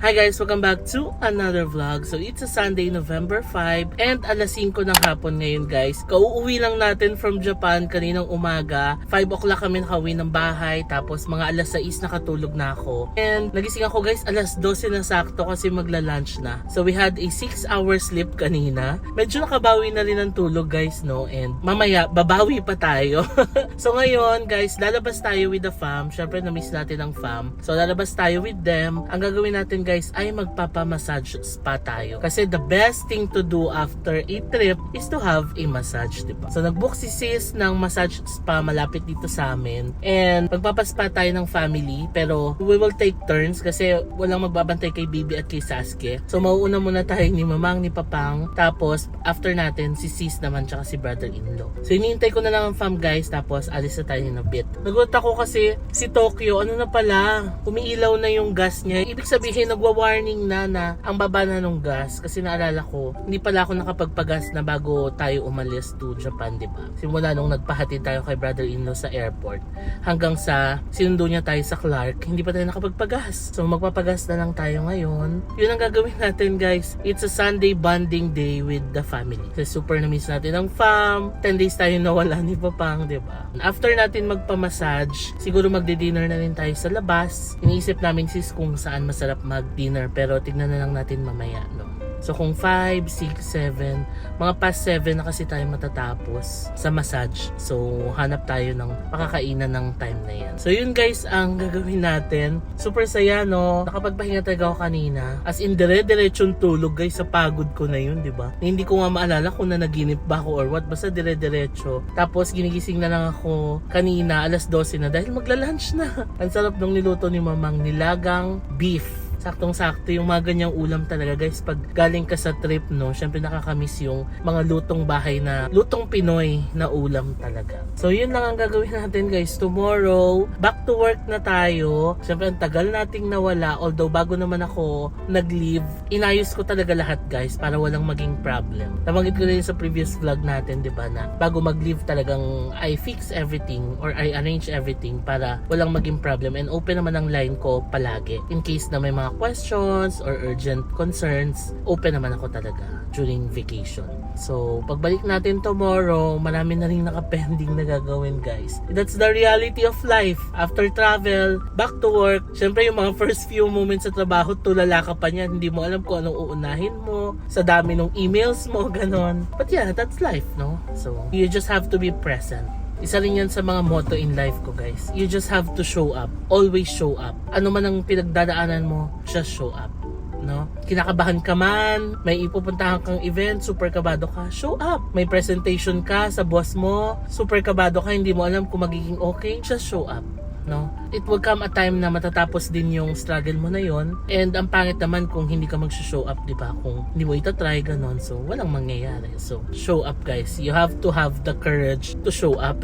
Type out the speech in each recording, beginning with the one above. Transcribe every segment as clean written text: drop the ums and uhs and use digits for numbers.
Hi guys, welcome back to another vlog. So it's a Sunday, November 5 and alas 5 ng hapon ngayon guys. Kauuwi lang natin from Japan kaninang umaga. 5 o'clock kami nakauwi ng bahay, tapos mga alas 6 nakatulog na ako. And nagising ako guys alas 12 na sakto kasi magla-lunch na. So we had a 6-hour sleep kanina. Medyo nakabawi na rin ang tulog guys, no? And mamaya babawi pa tayo. So ngayon guys, lalabas tayo with the fam. Syempre na-miss natin ang fam. So lalabas tayo with them. Ang gagawin natin guys ay magpapa-massage spa tayo. Kasi the best thing to do after a trip is to have a massage, diba? So nag-book si sis ng massage spa malapit dito sa amin. And magpapaspa tayo ng family. Pero we will take turns kasi walang magbabantay kay Bibi at kay Sasuke. So mauuna muna tayo ni Mamang, ni Papang. Tapos after natin si sis naman tsaka si brother-in-law. So hinihintay ko na lang ang fam guys. Tapos alis na tayo ng bit. Nagulat ako kasi si Tokyo, ano na pala, umiilaw na yung gas niya. Ibig sabihin nagwa-warning na ang baba na nung gas. Kasi naalala ko, hindi pala ako nakapagpagas na bago tayo umalis to Japan, diba? Simula nung nagpahatid tayo kay brother-in-law sa airport hanggang sa sinundo niya tayo sa Clark, hindi pa tayo nakapagpagas. So magpapagas na lang tayo ngayon. Yun ang gagawin natin guys. It's a Sunday bonding day with the family. Kasi super na-miss natin ang fam. 10 days tayo nawala ni Papang, diba? After natin magpa-massage, siguro magdi-dinner na rin tayo sa labas. Iniisip namin sis kung saan masarap mag-dinner, pero tignan na lang natin mamaya, no? So kung 5, 6, 7, mga past 7 na kasi tayo matatapos sa massage. So hanap tayo ng pakakainan ng time na yan. So yun guys ang gagawin natin. Super saya, no? Nakapagpahinga talaga ako kanina. As in dire-diretsong tulog guys, sa pagod ko na yun, diba? Hindi ko nga maalala kung nanaginip ba ako or what. Basta dire-diretso. Tapos ginigising na lang ako kanina alas 12 na dahil magla-lunch na. Ang sarap nung niluto ni Mamang, nilagang beef. Saktong-sakto yung mga ganyang ulam talaga guys. Pag galing ka sa trip, no, syempre nakakamiss yung mga lutong bahay na lutong Pinoy na ulam talaga. So yun lang ang gagawin natin guys. Tomorrow, back to work na tayo. Syempre ang tagal nating nawala. Although bago naman ako nag-leave, inayos ko talaga lahat guys para walang maging problem. Nabanggit ko rin sa previous vlog natin, di ba, na bago mag-leave talagang I fix everything or I arrange everything para walang maging problem. And open naman ang line ko palagi in case na may mga questions or urgent concerns. Open naman ako talaga during vacation. So pagbalik natin tomorrow, marami na rin naka-pending na gagawin guys. That's the reality of life. After travel, back to work. Syempre yung mga first few moments sa trabaho, tulala ka pa niyan. Hindi mo alam kung anong uunahin mo, sa dami ng emails mo, ganon. But yeah, that's life, no? So you just have to be present. Isa rin yan sa mga motto in life ko guys. You just have to show up. Always show up. Ano man ang pinagdadaanan mo, just show up. No? Kinakabahan ka man, may ipupuntahan kang event, super kabado ka, show up. May presentation ka sa boss mo, super kabado ka, hindi mo alam kung magiging okay, just show up. No? It will come a time na matatapos din yung struggle mo na yon. And ang pangit naman kung hindi ka mag-show up, di ba? Kung hindi mo itatry, ganon. So, walang mangyayari. So, show up guys. You have to have the courage to show up.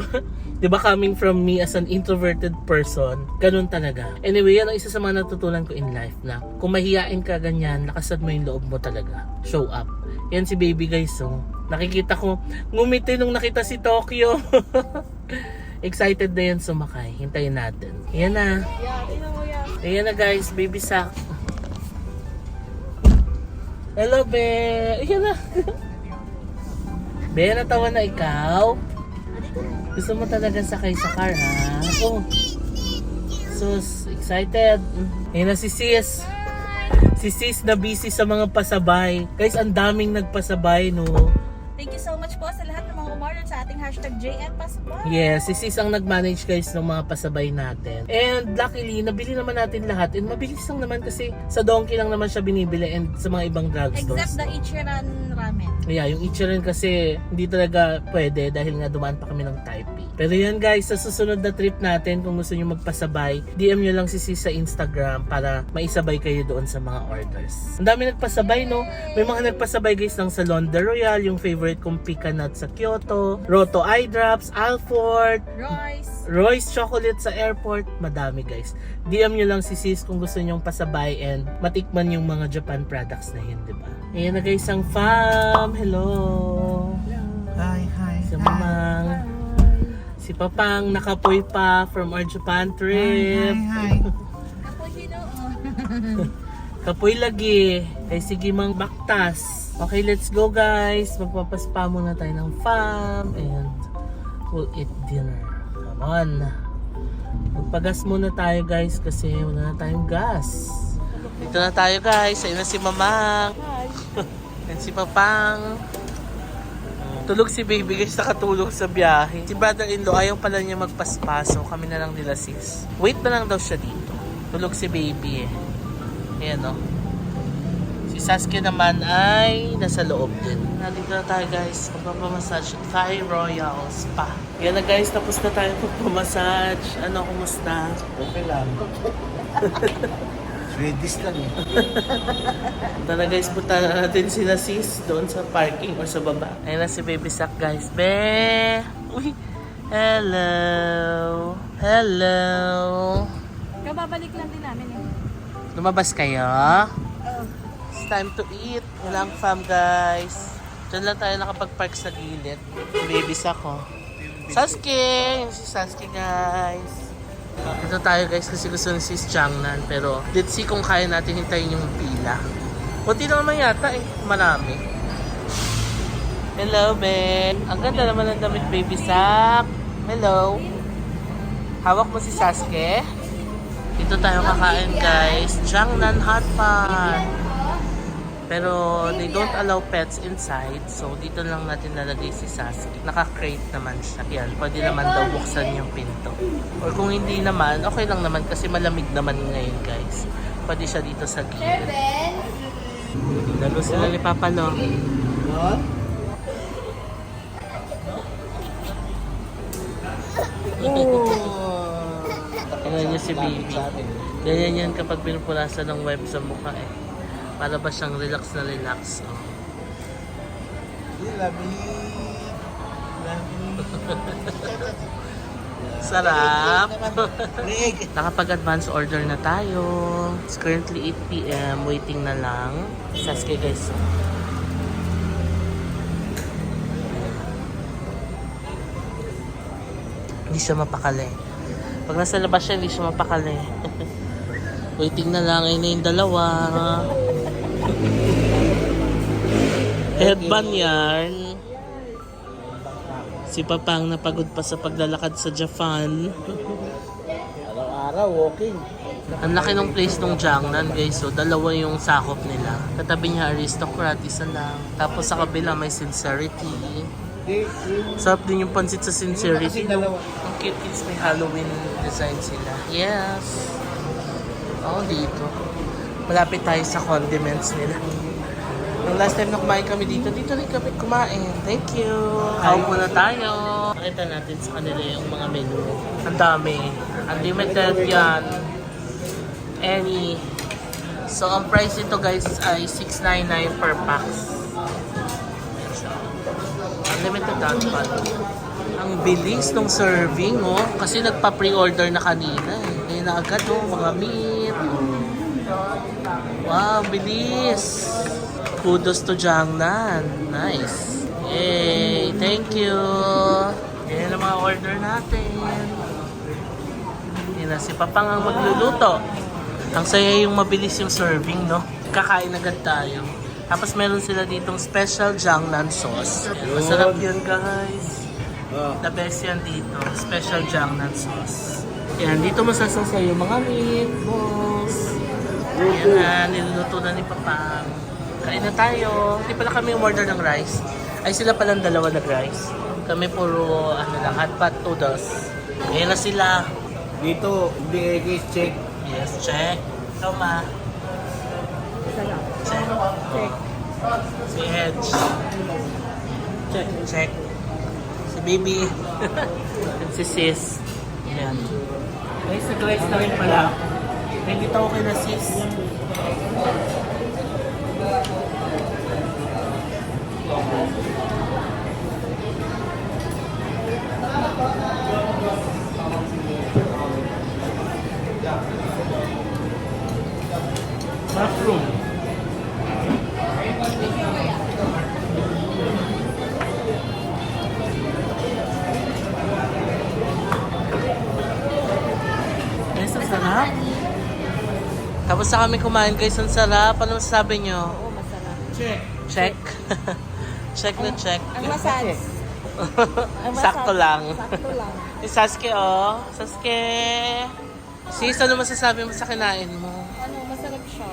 Di ba, coming from me as an introverted person, ganun talaga. Anyway, yan ang isa sa mga natutunan ko in life na kung mahihain ka ganyan, lakasan mo yung loob mo talaga. Show up. Yan si baby guys. So, nakikita ko, ngumiti nung nakita si Tokyo. Excited na yan sumakay. Hintayin natin. Ayan na. Ayan na guys, baby sack. Hello, be. Ayan na. Be, natawa na ikaw. Gusto mo talaga sakay sa car, ha? Oh. So, excited. Ayan na si sis. Si sis na busy sa mga pasabay. Guys, ang daming nagpasabay, no? Thank you so much po sa lahat ng mga umorder sa ating hashtag JNPasabay. Yes, si sis ang nag-manage guys ng mga pasabay natin. And luckily, nabili naman natin lahat. And mabilis lang naman kasi sa Donkey lang naman siya binibili and sa mga ibang drugstores. Except the Ichiran ramen. Yeah, yung Ichiran kasi hindi talaga pwede dahil nga dumaan pa kami ng Taipei. Pero yan guys, sa susunod na trip natin, kung gusto nyo magpasabay, DM nyo lang si sis sa Instagram para maisabay kayo doon sa mga orders. Ang dami nagpasabay, no? May mga nagpasabay guys ng Salon de Royal, yung favorite kong Picanut sa Kyoto, Roto Eye Drops, Alford, Royce Chocolate sa airport. Madami guys. DM nyo lang si sis kung gusto nyong pasabay and matikman yung mga Japan products na yun, diba? Ayan na guys ang fam. Hello. Hi, hi. Si Mamang. Si Papang nakapoy pa from our Japan trip. Hi, hi, hi. Ako, Kapoy lagi. Ay sige mang baktas. Okay, let's go guys. Magpapaspa muna tayo ng fam and we'll eat dinner. Come on. Magpagas muna tayo guys kasi wala na tayong gas. Dito na tayo guys. Ayun na si Mamang. Yan si Papang. Tulog si baby guys, nakatulog sa biyahe. Si brother-in-law ayaw pala niya magpaspaso. Kami na lang nila sis. Wait na lang daw siya dito. Tulog si baby eh. Ayan o. Si Sasuke naman ay nasa loob din. Nandito na tayo guys. Magpapamassage at Thai Royal Spa. Yan na guys, tapos na tayo magpapamassage. Ano, kumusta? Okay lang. Swedish lang eh. Tara guys, punta na natin sila sis doon sa parking or sa baba. Ayun na si Baby Sak guys. Be! Uy! Hello! Hello! Kababalik lang din namin eh. Lumabas kayo? It's time to eat. Walang fam guys. Diyan lang tayo nakapag-park sa gilid. Baby Sak oh. Sasuke! Yung si Sasuke guys. Ito tayo guys kasi gusto ni sis Jiangnan pero let's see kung kaya natin hintayin yung pila. Kunti lang naman yata eh, marami. Hello Ben! Ang ganda naman ng damit Baby Sak. Hello! Hawak mo si Sasuke. Dito tayo kakain guys. Jiangnan Hot Pot. Pero they don't allow pets inside. So dito lang natin lalagay si Sasuke. Naka-crate naman siya. Yan, pwede naman daw buksan yung pinto. Or kung hindi naman, okay lang naman kasi malamig naman ngayon guys. Pwede siya dito sa gilid. Lalo sila ni Papa Lo. Tingnan niyo si baby. Ganyan yan kapag pinupulasan ng web sa mukha eh. Para ba siyang relax na relax. Oh. Sarap! Nakapag-advance order na tayo. It's currently 8 PM. Waiting na lang. Sasuke guys. Hindi siya mapakali. Pag nasa labas siya, hindi siya mapakali. Waiting na lang. Ayun na yung dalawa. Headband yarn. Si Papang napagod pa sa paglalakad sa Japan. Araw-araw walking. Ang laki ng place ng Jiangnan guys. So dalawa yung sakop nila. Katabi niya aristocrat, isa lang. Tapos sa kabila may sincerity. Sarap din yung pansit sa sincerity. Ang cute kids, may Halloween design sila. Yes. Oh, dito. Malapit tayo sa condiments nila. Nung last time na kumain kami dito rin kami kumain. Thank you. Kaupo muna tayo. Nakita natin sa kanila yung mga menu. Ang dami. Unlimited yan. Any. So, ang price ito guys ay $6.99 per pack. Unlimited hotpot. Ang bilis ng serving, oh. Kasi nagpa-pre-order na kanina, eh. Kaya na agad, oh. Mga meat. Wow, bilis. Kudos to Jiangnan. Nice. Yay. Thank you. Yan ang mga order natin. Yan na, si Papang ang magluluto. Ang saya yung mabilis yung serving, no? Kakain agad tayo. Tapos meron sila ditong special Jiangnan sauce. Masarap yun guys. The best yan dito. Special Jiangnan sauce. Yan, dito masasasa yung mga meatballs. Yan na, niluluto na ni Papang. Kain na tayo. Hindi pala kami umorder ng rice. Ay sila palang dalawa nag-rice. Kami puro hot pot noodles. Ayan na sila. Dito, hindi check. Yes, check. Ikaw ma. Check. Check. Si Hedge. Check. Check. Si Baby. At si Sis. Ayan. Guys, nag-rice na rin pala. Hindi to okay na Sis. Mushroom. Guys, ang sarap. Tapos na kami kumain guys, ang sarap. Ano masasabi nyo? Oo, masarap. Check. Check na check. Ang massage. Sakto lang. Sakto lang. Si Sasuke, oh. Sasuke. Sis, ano masasabi mo sa kinain mo? Ano, masarap siya.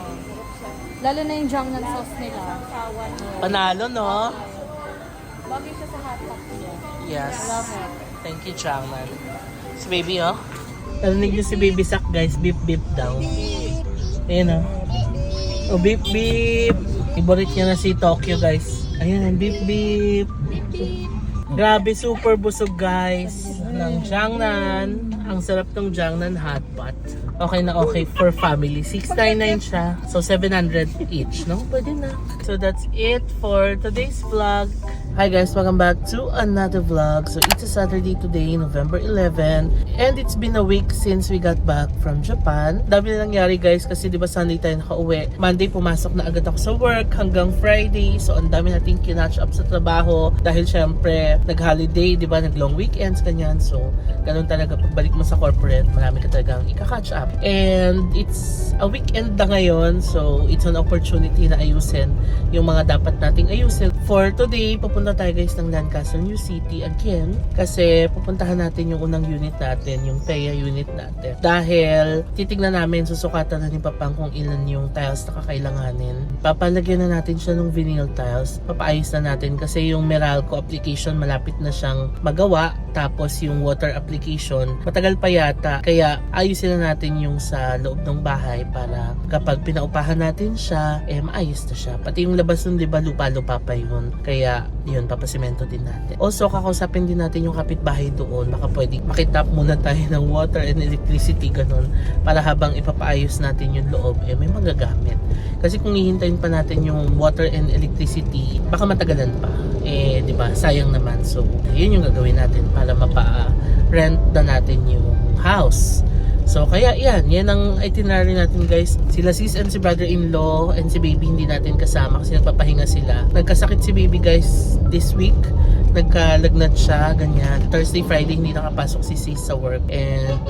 Lalo na yung Jiangnan sauce nila. Kawan. Panalo, no? Bagay siya sa hotpot niya. Yes. Love it. Thank you, Changman. Si baby, oh. Narinig niyo si baby Sak, guys. Beep, beep daw. Ayan, oh. Oh, beep, beep. Favorite niya na si Tokyo, guys. Ayan, beep, beep. Grabe, super busog, guys. Ng Jiangnan. Ang sarap ng Jiangnan hotpot. Okay na okay for family. 699 siya. So, 700 each, no? Pwede na. So, that's it for today's vlog. Hi guys, welcome back to another vlog. So it's a Saturday today, November 11, and it's been a week since we got back from Japan. Dami na nangyari guys kasi di ba Sunday tayo nakauwi. Monday pumasok na agad ako sa work hanggang Friday. So ang dami nating kinatch up sa trabaho dahil syempre nag-holiday, di ba, nag-long weekends kanyan. So ganun talaga pagbalik mo sa corporate, marami ka talagang ika-catch up. And it's a weekend na ngayon, so it's an opportunity na ayusin yung mga dapat nating ayusin. For today, pupunta tayo guys ng Lancaster New City again kasi pupuntahan natin yung unang unit natin, yung TEA unit natin. Dahil titignan namin, susukatan na ni Papang kung ilan yung tiles na kakailanganin. Papalagyan na natin siya ng vinyl tiles. Papaayos na natin kasi yung Meralco application malapit na siyang magawa. Tapos yung water application matagal pa yata. Kaya ayusin na natin yung sa loob ng bahay para kapag pinaupahan natin siya, maayos na siya. Pati yung labas nun, di ba, lupa-lupa pa yun. Kaya yun, papasimento din natin. Also, kakausapin din natin yung kapitbahay doon. Baka pwede makitap muna tayo ng water and electricity, ganun. Para habang ipapaayos natin yung loob, may magagamit. Kasi kung hihintayin pa natin yung water and electricity, baka matagalan pa. Di ba, sayang naman. So, yun yung gagawin natin para mapa-rent na natin yung house. So, kaya yan ang itinerary natin guys. Sila sis and si brother-in-law and si baby hindi natin kasama kasi nagpapahinga sila. Nagkasakit si baby guys this week. Nagkalagnat siya, ganyan. Thursday, Friday hindi nakapasok si sis sa work. And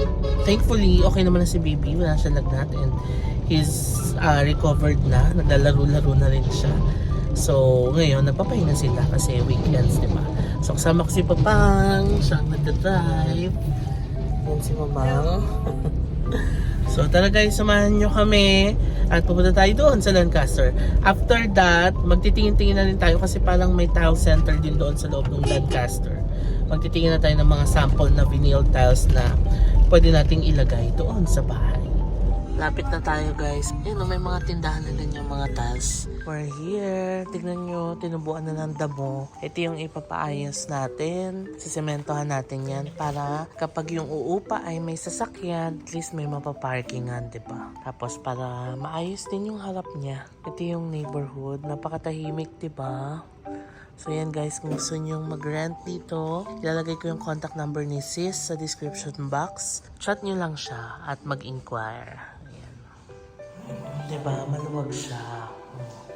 thankfully, okay naman na si baby. Wala siya lagnat and he's recovered na. Naglalaro-laro na rin siya. So, ngayon, nagpapahinga sila kasi weekends, di ba? So, kasama ko si Papang. Siya ang nagdadrive. Yan si Mamang. So tara guys, samahan nyo kami at pupunta tayo doon sa Lancaster. After that, magtitingin-tingin na rin tayo kasi parang may tile center din doon sa loob ng Lancaster. Magtitingin na tayo ng mga sample na vinyl tiles na pwede nating ilagay doon sa bahay. Lapit na tayo guys. Ayun, may mga tindahan na din yung mga tiles. We're here. Tignan nyo, tinubuan na ng damo. Ito yung ipapaayos natin. Sisementohan natin yan para kapag yung uupa ay may sasakyan, at least may mapaparkingan, diba? Tapos para maayos din yung harap niya. Ito yung neighborhood. Napakatahimik, diba? So yan guys, kung gusto nyo mag-rent dito, ilalagay ko yung contact number ni sis sa description box. Chat nyo lang siya at mag-inquire. Ayan. Diba, maluwag siya.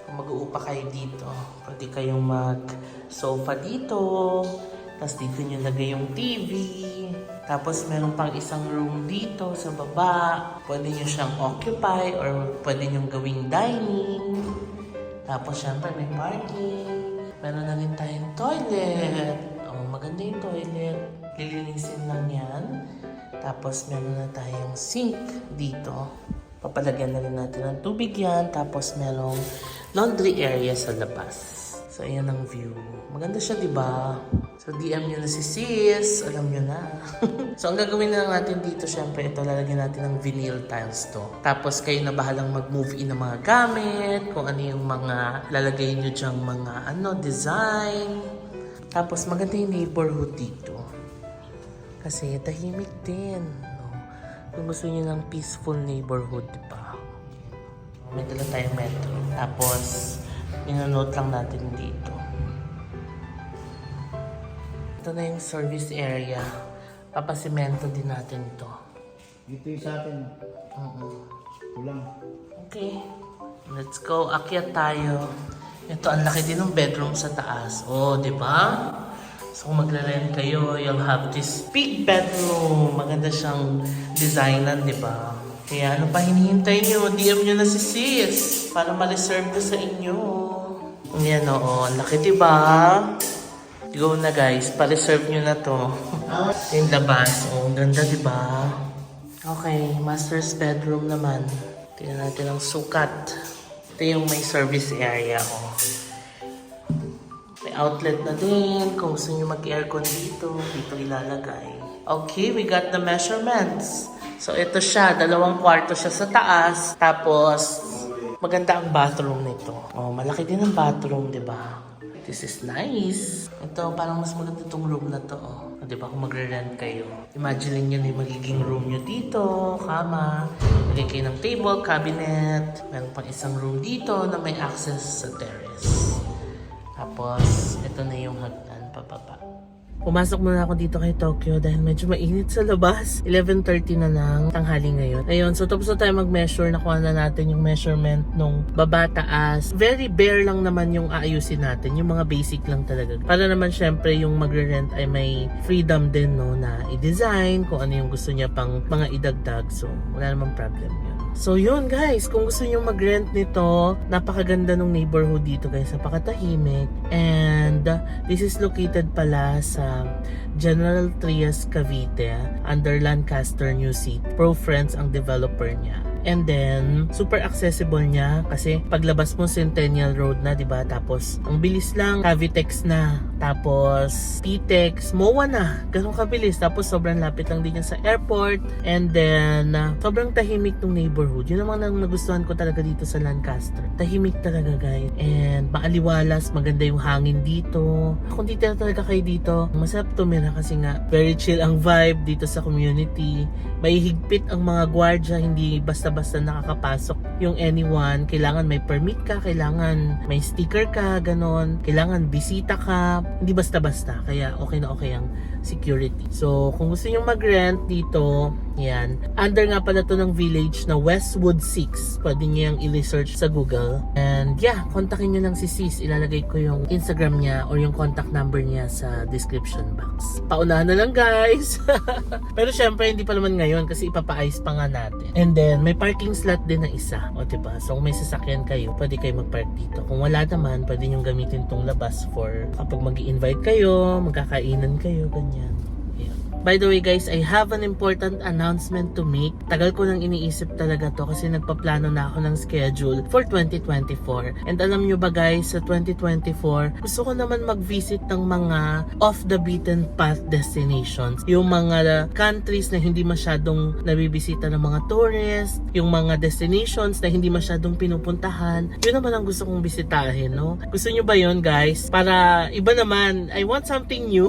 Kung mag-uupa kayo dito, pwede kayong mag-sofa dito. Tapos dito nyo lagay yung TV. Tapos meron pang isang room dito sa baba. Pwede nyo siyang occupy or pwede nyo gawing dining. Tapos syempre may parking. Meron na rin tayong toilet. Oh, maganda yung toilet. Lilinisin lang yan. Tapos meron na tayong sink dito. Papalagyan na rin natin ng tubig yan. Tapos merong laundry area sa labas. So ayan ang view. Maganda siya, diba? So DM nyo na si sis. Alam nyo na. So ang gagawin na natin dito, syempre ito, lalagyan natin ng vinyl tiles to. Tapos kayo na bahalang mag-move in ng mga gamit. Kung ano yung mga lalagay nyo dyang mga design. Tapos maganda yung neighborhood dito. Kasi tahimik din. No? Kung gusto nyo ng peaceful neighborhood, diba? May dala tayong metro. Tapos minanote lang natin dito. Ito na yung service area. Papasimento din natin ito. Dito yung sa atin. Kulang. Okay. Let's go. Akyat tayo. Ito, ang laki din ng bedroom sa taas. Oh, di ba? So, kung magre-rent kayo, you'll have this big bedroom. Maganda siyang designan, di ba? Kaya ano pa hinihintay nyo? DM nyo na si sis para ma-reserve ko sa inyo. Yan oo, laki diba? Go na guys, pa-reserve nyo na to. Yung labas, oh, ang ganda diba? Okay, master's bedroom naman. Tingnan natin ang sukat. Ito yung may service area, oh. May outlet na din. Kung gusto nyo mag-aircon dito, dito ilalagay. Okay, we got the measurements. So, ito siya. 2 kwarto siya sa taas. Tapos, maganda ang bathroom nito. Oh, malaki din ang bathroom, di ba? This is nice. Ito, parang mas maganda itong room na to. Oh. Di ba kung magre-rent kayo? Imagine nyo na yung magiging room nyo dito. Kama. Lagay kayo ng table, cabinet. Meron pang isang room dito na may access sa terrace. Tapos, ito na yung hagdan pababa. Pumasok muna ako dito kay Tokyo dahil medyo mainit sa labas. 11:30 na lang, tanghali ngayon. Ayun, so tapos na tayo mag-measure. Nakuha na natin yung measurement nung baba taas. Very bare lang naman yung aayusin natin. Yung mga basic lang talaga. Para naman syempre yung magre-rent ay may freedom din no na i-design kung ano yung gusto niya pang mga idagdag. So wala namang problem yun. So yun guys, kung gusto nyo mag-rent nito, napakaganda ng neighborhood dito guys, napakatahimik. And this is located pala sa General Trias, Cavite, under Lancaster New City. Pro Friends ang developer niya. And then, super accessible niya kasi paglabas mo Centennial Road na, di ba? Tapos, ang bilis lang, Cavitex na. Tapos, PTEX, MOA na. Ganun kabilis. Tapos, sobrang lapit lang din niya sa airport. And then, sobrang tahimik ng neighborhood. Yun naman ang nagustuhan ko talaga dito sa Lancaster. Tahimik talaga, guys. And, maaliwalas, maganda yung hangin dito. Kung dito na talaga kayo dito, masarap tumira kasi nga, very chill ang vibe dito sa community. May higpit ang mga gwardya, hindi basta-basta nakakapasok yung anyone. Kailangan may permit ka, kailangan may sticker ka, ganon. Kailangan bisita ka, hindi basta-basta. Kaya okay na okay ang security. So, kung gusto nyo mag-rent dito, yan. Under nga pala to ng village na Westwood 6. Pwede nyo yung i-research sa Google. And yeah, kontakin nyo lang si Sis. Ilalagay ko yung Instagram niya or yung contact number niya sa description box. Paunahan na lang guys. Pero syempre, hindi pa naman ngayon kasi ipapaayos pa nga natin. And then, may parking slot din na isa. O diba? So, kung may sasakyan kayo, pwede kayo mag-park dito. Kung wala naman, pwede nyo gamitin tong labas for kapag mag-i-invite kayo, magkakainan kayo, ganyan. Yeah. By the way guys, I have an important announcement to make. Tagal ko nang iniisip talaga to kasi nagpaplano na ako ng schedule for 2024. And alam nyo ba guys, sa 2024, gusto ko naman mag-visit ng mga off the beaten path destinations. Yung mga countries na hindi masyadong nabibisita ng mga tourists, yung mga destinations na hindi masyadong pinupuntahan. Yun naman ang gusto kong bisitahin, no? Gusto nyo ba yun guys? Para iba naman, I want something new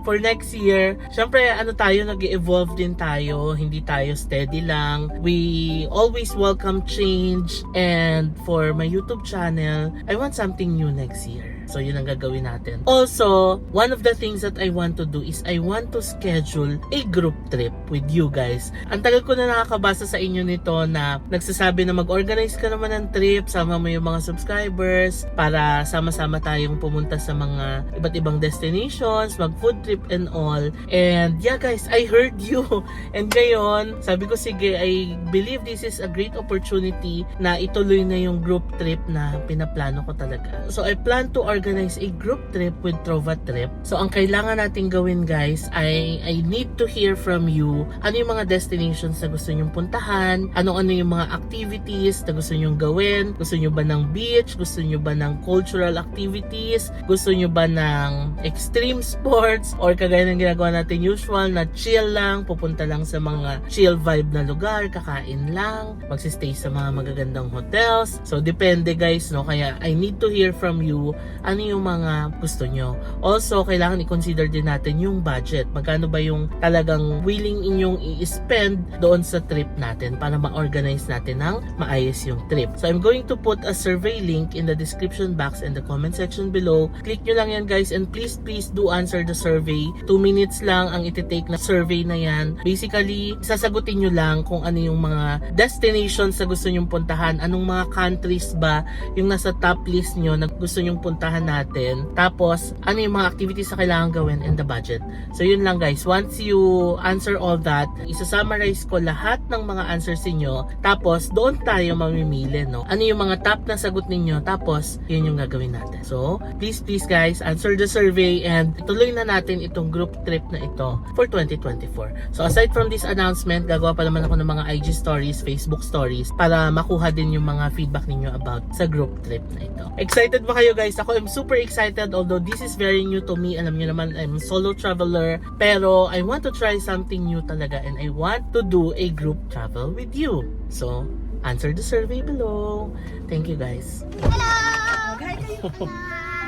for next year. Syempre, ano tayo, nag-evolve din tayo. Hindi tayo steady lang. We always welcome change. And for my YouTube channel, I want something new next year. So, yun ang gagawin natin. Also, one of the things that I want to do is I want to schedule a group trip with you guys. Ang tagal ko na nakakabasa sa inyo nito na nagsasabi na mag-organize ka naman ng trip, sama mo yung mga subscribers para sama-sama tayong pumunta sa mga iba't ibang destinations, mag-food trip and all. And yeah guys, I heard you. And ngayon, sabi ko sige, I believe this is a great opportunity na ituloy na yung group trip na pinaplano ko talaga. So, I plan to organize a group trip with Trova Trip. So, ang kailangan natin gawin guys ay I need to hear from you. Ano yung mga destinations na gusto nyong puntahan? Ano-ano yung mga activities na gusto nyong gawin? Gusto nyo ba ng beach? Gusto nyo ba ng cultural activities? Gusto nyo ba ng extreme sports? Or kagaya ng ginagawa natin usual na chill lang, pupunta lang sa mga chill vibe na lugar, kakain lang, magsistay sa mga magagandang hotels. So, depende guys, no? Kaya I need to hear from you ano yung mga gusto nyo. Also, kailangan i-consider din natin yung budget. Magkano ba yung talagang willing inyong i-spend doon sa trip natin para ma-organize natin ng maayos yung trip. So, I'm going to put a survey link in the description box and the comment section below. Click nyo lang yan guys and please do answer the survey. 2 minutes lang ang iti-take na survey na yan. Basically, sasagutin nyo lang kung ano yung mga destinations na gusto nyong puntahan. Anong mga countries ba yung nasa top list nyo na gusto nyong puntahan pupuntahan natin. Tapos, ano yung mga activities na kailangan gawin and the budget. So, yun lang guys. Once you answer all that, isa-summarize ko lahat ng mga answers niyo. Tapos, doon tayo mamimili, no? Ano yung mga top na sagot ninyo. Tapos, yun yung gagawin natin. So, please guys, answer the survey and tuloy na natin itong group trip na ito for 2024. So, aside from this announcement, gagawa pa naman ako ng mga IG stories, Facebook stories para makuha din yung mga feedback ninyo about sa group trip na ito. Excited ba kayo guys? Ako am super excited, although this is very new to me. Alam niyo naman, I'm a solo traveler, pero I want to try something new talaga and I want to do a group travel with you. So, answer the survey below. Thank you guys.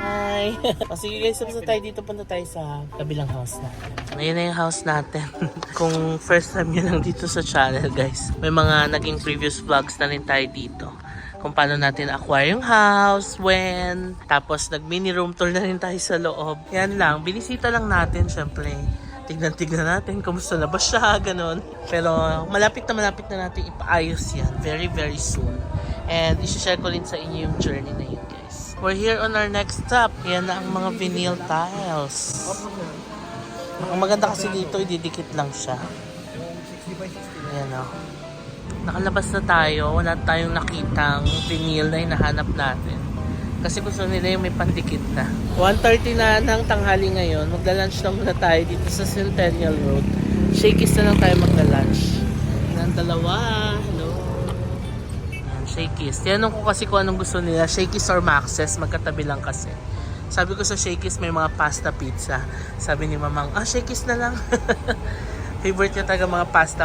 Hi! O sige guys, tapos na tayo dito. Punta tayo sa kabilang house natin. Ayan na yung house natin. Kung first time nyo lang dito sa channel guys, may mga naging previous vlogs na rin tayo dito. Kung paano natin acquire yung house, when, tapos nag mini room tour na rin tayo sa loob. Yan lang, binisita lang natin syempre. Tignan natin kumusta na ba siya, ganun. Pero malapit na natin ipaayos yan very soon. And isi-share ko rin sa inyo yung journey na yun guys. We're here on our next stop. Yan na ang mga vinyl tiles. Ang maganda kasi dito, ididikit lang siya. Ayan o. Nakalabas na tayo. Wala tayong nakitang vinyl na hinahanap natin. Kasi gusto nila yung may pandikit na. 1:30 na ng tanghali ngayon. Magla-lunch na muna tayo dito sa Centennial Road. Shakey's na lang tayo magla-lunch. Yan ang dalawa. Hello. Yan, Shakey's. Tinanong ko kasi kung anong gusto nila. Shakey's or Max's. Magkatabi lang kasi. Sabi ko sa Shakey's may mga pasta pizza. Sabi ni Mamang, Shakey's na lang. Favorite niya talaga mga pasta.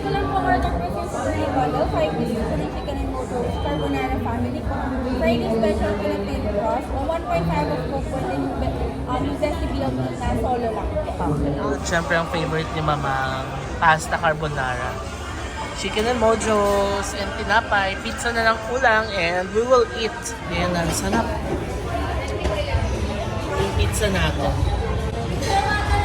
Ilan po order po si Story Bolo, 5 pieces po ng chicken and noodles, carbonara family po. Friday special Philippine cross, o 1.5 of coke po din yung zesty BLT na solo lang po. Siyempre ang favorite ni Mamang, pasta carbonara. Chicken and mojos and tinapay. Pizza na lang kulang and we will eat. Ayan na, sarap. Yung pizza natin.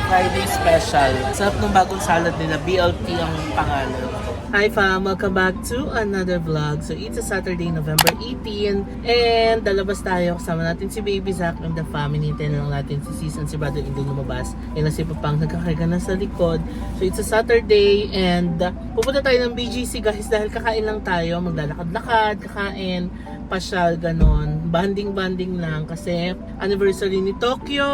Friday special. Sarap ng bagong salad nila. BLT ang pangalan. Hi fam! Welcome back to another vlog. So it's a Saturday, November 18. And dalabas tayo. Kasama natin si Baby Zach and the family. Hintayin lang natin si Sis and si Brother Indon lumabas. Yan na si Papang nagkakarga na sa likod. So it's a Saturday and pupunta tayo ng BGC guys dahil kakain lang tayo. Maglalakad-lakad, kakain, pasyal, ganon. Banding lang kasi anniversary ni Tokyo!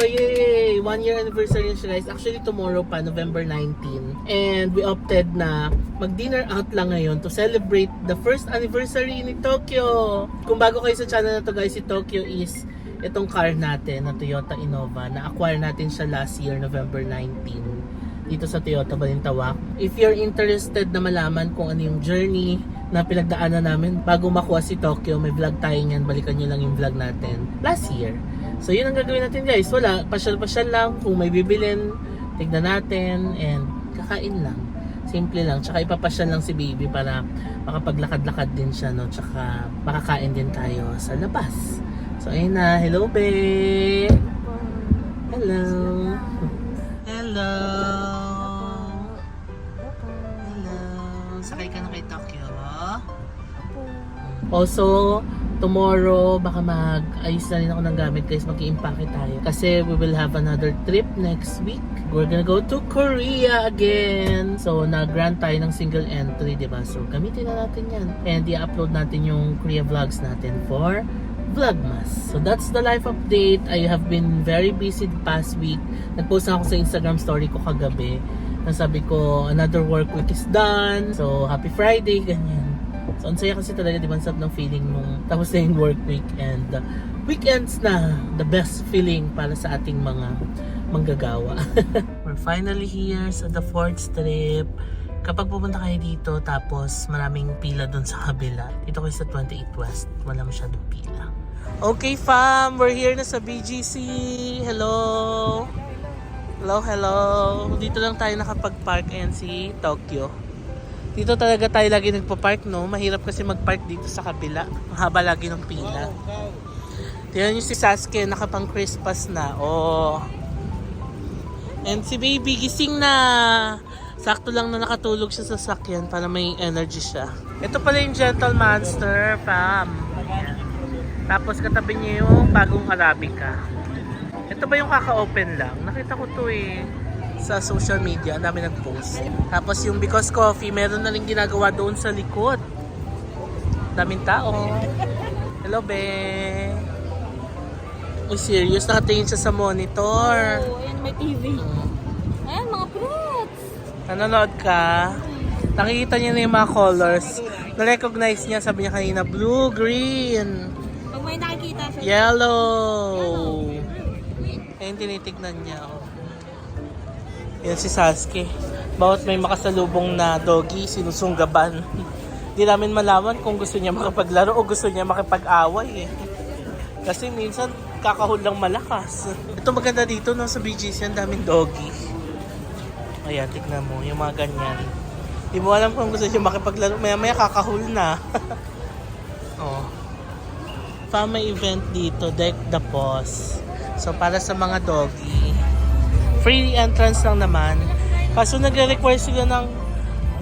Yay! 1 year anniversary na siya guys. Actually tomorrow pa, November 19. And we opted na mag-dinner out lang ngayon to celebrate the first anniversary ni Tokyo. Kung bago kayo sa channel na to guys, si Tokyo is itong car natin na Toyota Innova. Na-acquire natin siya last year, November 19. Dito sa Toyota Balintawak. If you're interested na malaman kung ano yung journey na pinagdaanan namin bago makuha si Tokyo, may vlog tayo niyan. Balikan nyo lang yung vlog natin last year. So yun ang gagawin natin guys. Wala, pasyal-pasyal lang. Kung may bibilin, tignan natin and kakain lang. Simple lang. Tsaka ipapasyal lang si baby para makapaglakad-lakad din siya, no? Tsaka makakain din tayo sa labas. So ayun na. Hello, babe! Hello! Hello! Hello! Sakay ka na kay Tokyo. Also, tomorrow, baka mag-ayos na rin ako ng gamit guys. Mag-i-impake tayo. Kasi we will have another trip next week. We're gonna go to Korea again. So, nag-grant tayo ng single entry, diba? So, gamitin na natin yan. And i-upload natin yung Korea vlogs natin for Vlogmas. So, that's the life update. I have been very busy the past week. Nag-post na ako sa Instagram story ko kagabi. Nasabi ko, another work week is done. So, happy Friday, ganyan. So, ang saya kasi talaga, di ba, sarap ng feeling nung tapos na yung work week and weekends na the best feeling para sa ating mga manggagawa. We're finally here sa the 4th strip. Kapag pupunta kayo dito, tapos maraming pila dun sa kabila. Dito kayo sa 28 West, wala masyadong pila. Okay fam, we're here na sa BGC. Hello! Hello! Dito lang tayo nakapag-park. Ayan si Tokyo. Dito talaga tayo lagi nagpa-park, no? Mahirap kasi mag-park dito sa kabila. Ang haba lagi ng pila. Tingnan nyo si Sasuke, nakapang Christmas na. Oh. And si baby, gising na. Sakto lang na nakatulog siya sa sakyan para may energy siya. Ito pala yung Gentle Monster, fam. Tapos katabi niya yung bagong Arabica. Ito ba yung kaka-open lang? Nakita ko to eh sa social media, ang dami nag-post. Tapos yung Because Coffee, meron na rin ginagawa doon sa likod. Daming tao. Hello, be. Uy, serious, nakatingin siya sa monitor. Oh, ayan, may TV. Ayan, mga fruits. Nanonood ka? Nakikita niya na yung mga colors. Na-recognize niya, sabi niya kanina, blue, green, Pag may nakikita siya. yellow. Ayun, tinitignan niya. Oh. Yan si Sasuke. Bawat may makasalubong na doggy, sinusunggaban. Di namin malaman kung gusto niya makapaglaro o gusto niya makipag-away eh. Kasi minsan kakahul lang malakas. Ito maganda dito no, sa BGC, ang daming doggy. Ayan, tignan mo, yung mga ganyan. Di mo alam kung gusto niya makipaglaro, maya-maya kakahul na. Oh. May event dito, Deck the Paws. So para sa mga doggy, free entrance lang naman. Kaso nagre-require sila ng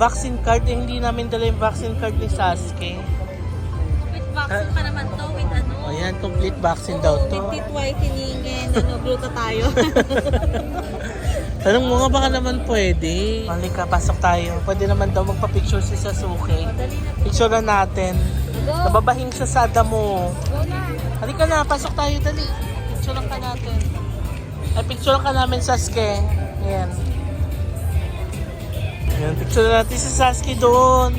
vaccine card, eh, hindi namin dala yung vaccine card ni Sasuke. With vaccine pa naman to, with ano? O yan, complete vaccine daw to. With titwise, hiningin, gluta tayo. Tanong mo nga baka naman pwede. Halika, pasok tayo. Pwede naman daw magpa-picture si Sasuke. Picture na natin. Go! Nababahing siya sa damo. Go na! Halika na, pasok tayo, dali. Picture ka natin. Ay, picture ka namin, Sasuke. Ayan. Ayan, picture natin si Sasuke doon.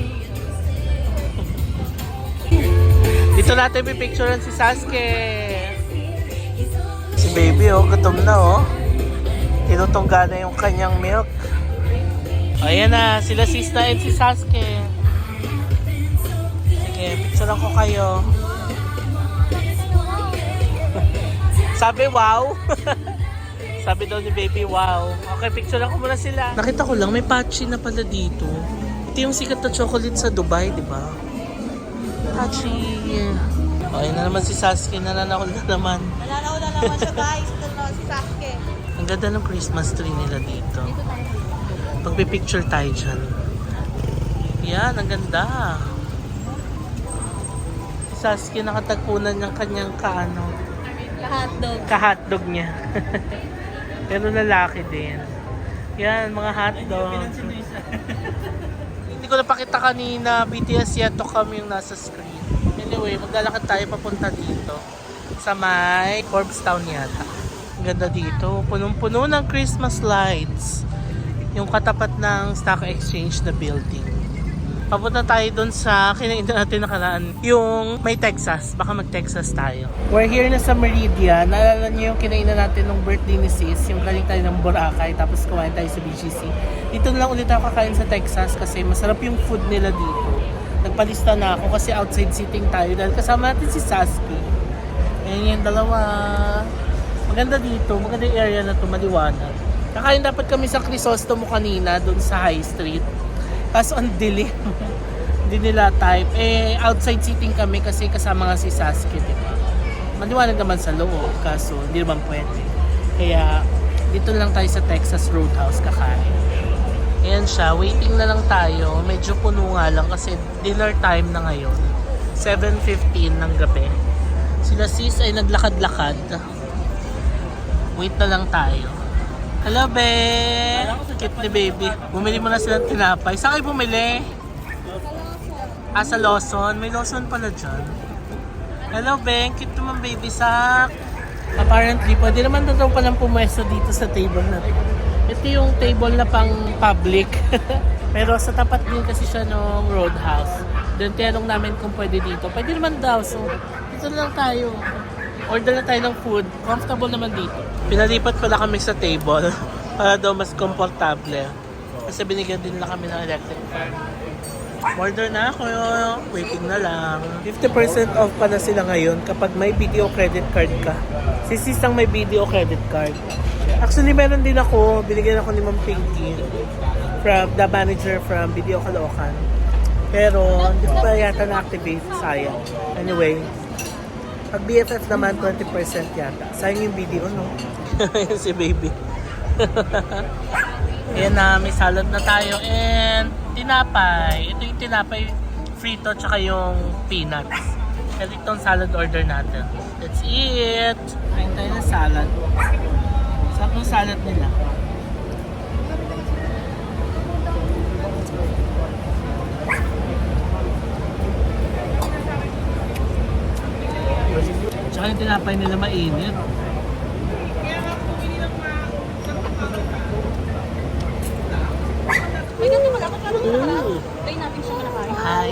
Dito natin pipicturean si Sasuke. Si baby, oh, gutom na, oh. Tinutungga na yung kanyang milk. Ayan na, sila Sista and si Sasuke. Sige, picturean ko kayo. Sabi, wow. Sabi daw ni baby, wow. Okay, picture ako muna sila. Nakita ko lang, may patchy na pala dito. Ito yung sikat na chocolate sa Dubai, di ba? Patchy. Okay na naman si Sasuke, nananakol na naman. Nalalaw na naman siya guys. Ito naman si Sasuke. Ang ganda ng Christmas tree nila dito. Pagpipicture tayo dyan. Yan, ang ganda. Si Sasuke nakatagpunan ng kanyang Hotdog. ka-hotdog niya. Pero lalaki din. Yan, mga hotdog. Hindi ko napakita kanina, BTS Yeto kami yung nasa screen. Anyway, maglalakad tayo papunta dito. Sa may Forbes Town yata. Ang ganda dito. Punong-puno ng Christmas lights. Yung katapat ng Stock Exchange na building. Papunta tayo dun sa kinainan natin nakaraan. Yung may Texas. Baka mag-Texas tayo. We're here na sa Meridian. Naalala niyo yung kinainan natin nung birthday ni Sis. Yung galing tayo ng Boracay. Tapos kumain tayo sa BGC. Dito na lang ulit ako kakain sa Texas. Kasi masarap yung food nila dito. Nagpalista na ako kasi outside seating tayo. Dahil kasama natin si Sasuke. Ayan yung dalawa. Maganda dito. Maganda yung area na ito. Maliwanag. Kakain dapat kami sa Crisostomo kanina. Doon sa High Street. Kaso ang dilim. Hindi nila type. Eh, outside seating kami kasi kasama nga si Sasuke, diba? Maliwanag naman sa loob, kaso hindi naman pwede. Kaya, dito lang tayo sa Texas Roadhouse kakain. Ayan siya, waiting na lang tayo. Medyo puno nga lang kasi dinner time na ngayon. 7:15 ng gabi. Sila sis ay naglakad-lakad. Wait na lang tayo. Hello, be! Cute ni baby. Bumili mo na silang tinapay. Saan kayo bumili? Sa Lawson. May Lawson pala dyan. Hello, Ben. Cute naman, baby sak. Apparently, pwede naman na daw palang pumwesto dito sa table na to. Ito yung table na pang public. Pero sa tapat din kasi siya ng Roadhouse. Doon tinanong namin kung pwede dito. Pwede naman daw. So, dito na lang tayo. Order na tayo ng food. Comfortable naman dito. Pinalipat pala kami sa table para daw mas komportable. Kasi binigyan din lang kami ng electric fan. Order na ako. Waiting na lang. 50% off pala sila ngayon kapag may video credit card ka. Si Sis ang may video credit card. Actually, meron din ako. Binigyan ako ni Ma'am Pinky from the manager from Video Caloocan. Pero hindi ko pa yata na-activate. Sayang. Anyway, pag BFF naman, 20% yata. Sayang yung video, no? Ayan si baby. Ayan na, may salad na tayo. And tinapay. Ito yung tinapay frito tsaka yung peanuts. Kasi itong salad order natin. Let's eat! Kain tayo ng salad. Sarap ng salad nila. Tsaka yung tinapay nila mainit. May ganun wala ka parang nakaraan. Try natin siya kinakain. Hi!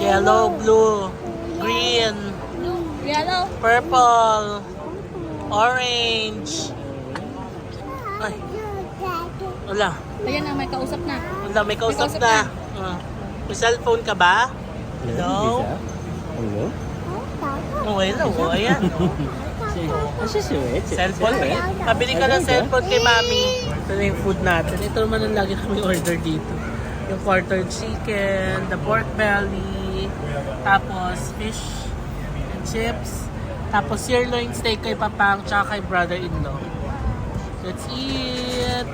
Yellow, blue, green, Yellow. purple, orange. Ay, wala. Ayan na, may kausap na. Wala, may kausap May kausap na. May cellphone ka ba? Hello? Hello? Oh, hello. Oh, ayan. Cellphone? Pabili ka ng cellphone kay mami. Ito na yung food natin. Ito naman ang lagi kami order dito. Yung quarter chicken, the pork belly, tapos fish and chips, tapos sirloin steak kay Papang, tsaka kay brother-in-law. Let's eat!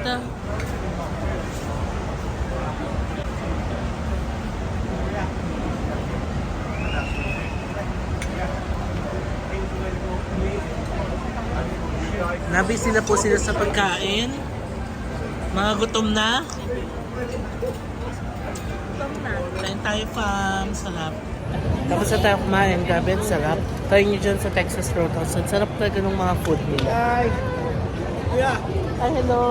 Nabisi na po sila sa pagkain. Mga gutom na. Kain tayo, fam. Sarap. Tapos na tayo kumain. Grabe, ang sarap. Try nyo dyan sa Texas Roadhouse. Ang sarap talaga ng mga food nila. Hi! Yeah. Hi, hello!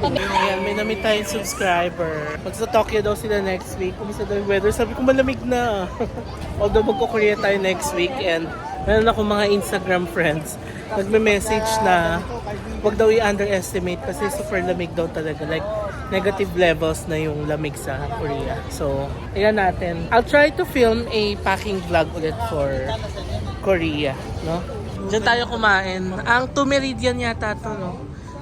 Ayan, may namit tayong subscriber. Pag sa Tokyo daw sila next week, kumusta daw yung weather? Sabi ko malamig na. Although magko-Korea tayo next week and meron ako mga Instagram friends nagme-message na wag daw i-underestimate kasi super lamig daw talaga. Like, negative levels na yung lamig sa Korea. So, ayan natin. I'll try to film a packing vlog ulit for Korea, no? Diyan tayo kumain. Ang 2 Meridian yata to, no?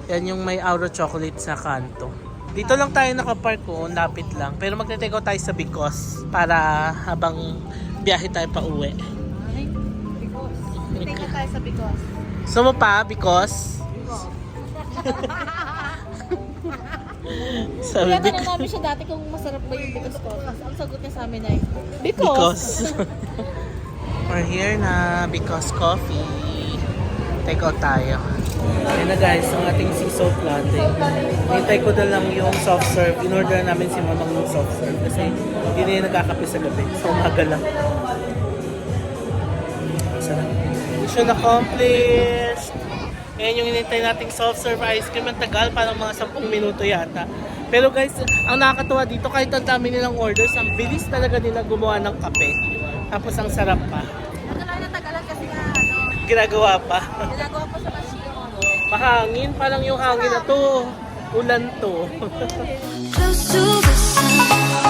Yan yung may Auro chocolate sa kanto. Dito lang tayo nakapark ko, lapit lang. Pero magte-take out tayo sa Bicos para habang biyahe tayo pa uwi. Tingnan tayo sa Bicos. So mo pa, Bicos? Sabi Kaya tanong namin siya dati kung masarap ba yung Bicos ko. Ang sagot niya sa amin ay, Bicos. We're here na Bicos Coffee. Take out tayo. Ayan na guys, ang ating sea salt latte. Hintay ko na lang yung soft serve. In-order namin si mamang yung soft serve kasi hindi na yung nagkakape sa gabi. So umaga lang. Sarap. Mission accomplished! Ayan yung hinintay nating soft serve ice cream. Ang tagal, parang mga 10 minuto yata. Pero guys, ang nakakatuwa dito, kahit ang dami nilang orders, ang bilis talaga nila gumawa ng kape. Tapos ang sarap pa. Natagalan na tagalan kasi nga, Ginagawa pa. ginagawa pa sa machine. Mahangin, parang yung hangin na to. Ulan to. Close to the sun.